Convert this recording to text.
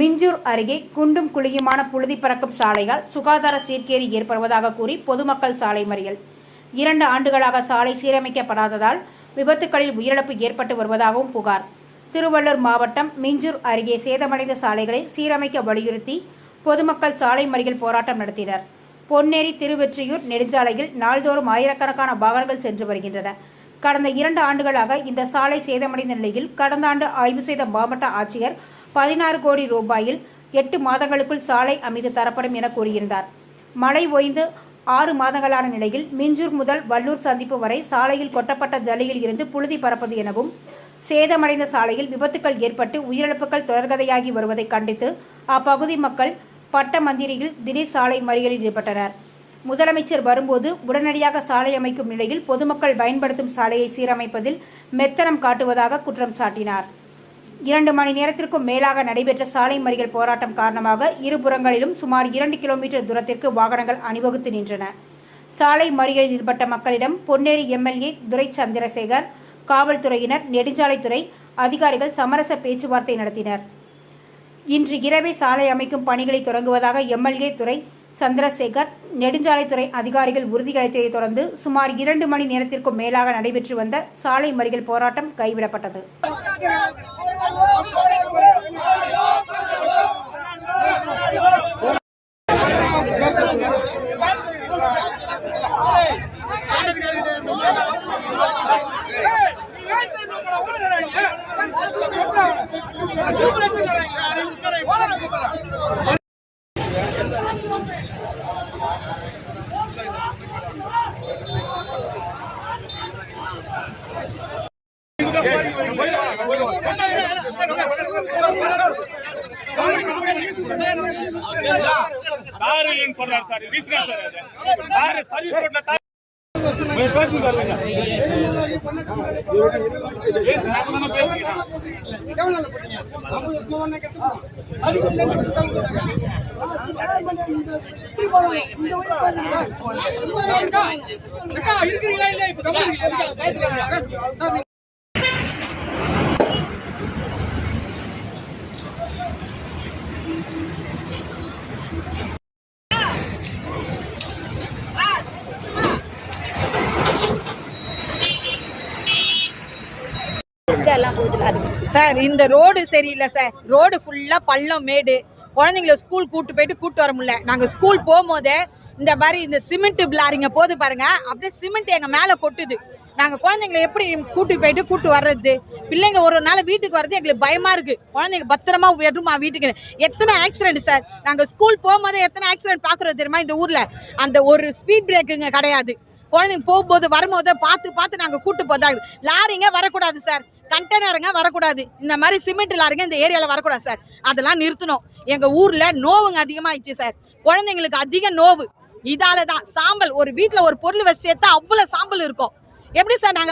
மிஞ்சூர் அருகே குண்டும் குழியுமான புழுதி பறக்கும் சாலையால் சுகாதார சீர்கேடு ஏற்படுவதாக கூறி பொதுமக்கள் சாலை மறியல். 2 ஆண்டுகளாக சாலை சீரமைக்கப்படாததால் விபத்துகளில் உயிரிழப்பு ஏற்பட்டு வருவதாகவும் புகார். திருவள்ளூர் மாவட்டம் மிஞ்சூர் அருகே சேதமடைந்த சாலைகளை சீரமைக்க வலியுறுத்தி பொதுமக்கள் சாலை மறியல் போராட்டம் நடத்தினர். பொன்னேரி திருவெற்றியூர் நெடுஞ்சாலையில் நாள்தோறும் ஆயிரக்கணக்கான வாகனங்கள் சென்று வருகின்றன. கடந்த 2 ஆண்டுகளாக இந்த சாலை சேதமடைந்த நிலையில் கடந்த ஆண்டு ஆய்வு செய்த மாவட்ட ஆட்சியர் 16 கோடி ரூபாயில் 8 மாதங்களுக்குள் சாலை அமைத்து தரப்படும் என கூறியிருந்தார். மழை ஓய்ந்து 6 மாதங்களான நிலையில் மிஞ்சூர் முதல் வள்ளூர் சந்திப்பு வரை சாலையில் கொட்டப்பட்ட ஜல்லியில் இருந்து புழுதி பறப்பது எனவும் சேதமடைந்த சாலையில் விபத்துக்கள் ஏற்பட்டு உயிரிழப்புகள் தொடர்கதையாகி வருவதை கண்டித்து அப்பகுதி மக்கள் பட்ட மந்திரியில் திடீர் சாலை மறியலில் ஈடுபட்டனர். முதலமைச்சர் வரும்போது உடனடியாக சாலை அமைக்கும் நிலையில் பொதுமக்கள் பயன்படுத்தும் சாலையை சீரமைப்பதில் மெத்தனம் காட்டுவதாக குற்றம் சாட்டினார். 2 மணி நேரத்திற்கும் மேலாக நடைபெற்ற சாலை மறியல் போராட்டம் காரணமாக இருபுறங்களிலும் சுமார் 2 கிலோமீட்டர் தூரத்திற்கு வாகனங்கள் அணிவகுத்து நின்றன. சாலை மறியலில் ஈடுபட்ட மக்களிடம் பொன்னேரி எம்எல்ஏ துரை சந்திரசேகர், காவல்துறையினர், நெடுஞ்சாலைத்துறை அதிகாரிகள் சமரச பேச்சுவார்த்தை நடத்தினர். இன்று இரவே சாலை அமைக்கும் பணிகளை தொடங்குவதாக எம்எல்ஏ துரை சந்திரசேகர், நெடுஞ்சாலைத்துறை அதிகாரிகள் உறுதியளித்ததை தொடர்ந்து சுமார் 2 மணி நேரத்திற்கும் மேலாக நடைபெற்று வந்த சாலை மறியல் போராட்டம் கைவிடப்பட்டது. சார், இந்த ரோடு சரியில்லை சார். ரோடு ஃபுல்லா பள்ளம் மேடு. குழந்தைங்கள ஸ்கூல் கூட்டு வர முடியல. நாங்கள் ஸ்கூல் போகும்போதே இந்த மாதிரி இந்த சிமெண்ட் லாரிங்க போது பாருங்க, அப்படியே சிமெண்ட் எங்கள் மேலே கொட்டுது. நாங்கள் குழந்தைங்களை எப்படி கூட்டு வர்றது? பிள்ளைங்க ஒரு நாள் வீட்டுக்கு வர்றது எங்களுக்கு பயமா இருக்கு. குழந்தைங்க பத்திரமா விடுமா வீட்டுக்கு? எத்தனை ஆக்சிடென்ட் சார். நாங்கள் ஸ்கூல் போகும்போதே எத்தனை ஆக்சிடென்ட் பார்க்குறது தெரியுமா? இந்த ஊரில் அந்த ஒரு ஸ்பீட் பிரேக்குங்க கிடையாது. குழந்தைங்க போகும்போது வரும்போது பார்த்து நாங்கள் கூட்டு போதாது. லாரிங்க வரக்கூடாது சார், கண்டெய்னருங்க வரக்கூடாது. இந்த மாதிரி சிமெண்ட் லாரிங்க இந்த ஏரியாவில் வரக்கூடாது சார். அதெல்லாம் நிறுத்தணும். எங்கள் ஊரில் நோவுங்க அதிகமாகிடுச்சு சார். குழந்தைங்களுக்கு அதிக நோவு. இதால தான் சாம்பல், ஒரு வீட்டில் ஒரு பொருள் வச்சு எடுத்தா அவ்வளோ சாம்பல் இருக்கும். எப்படி சார் நாங்கள்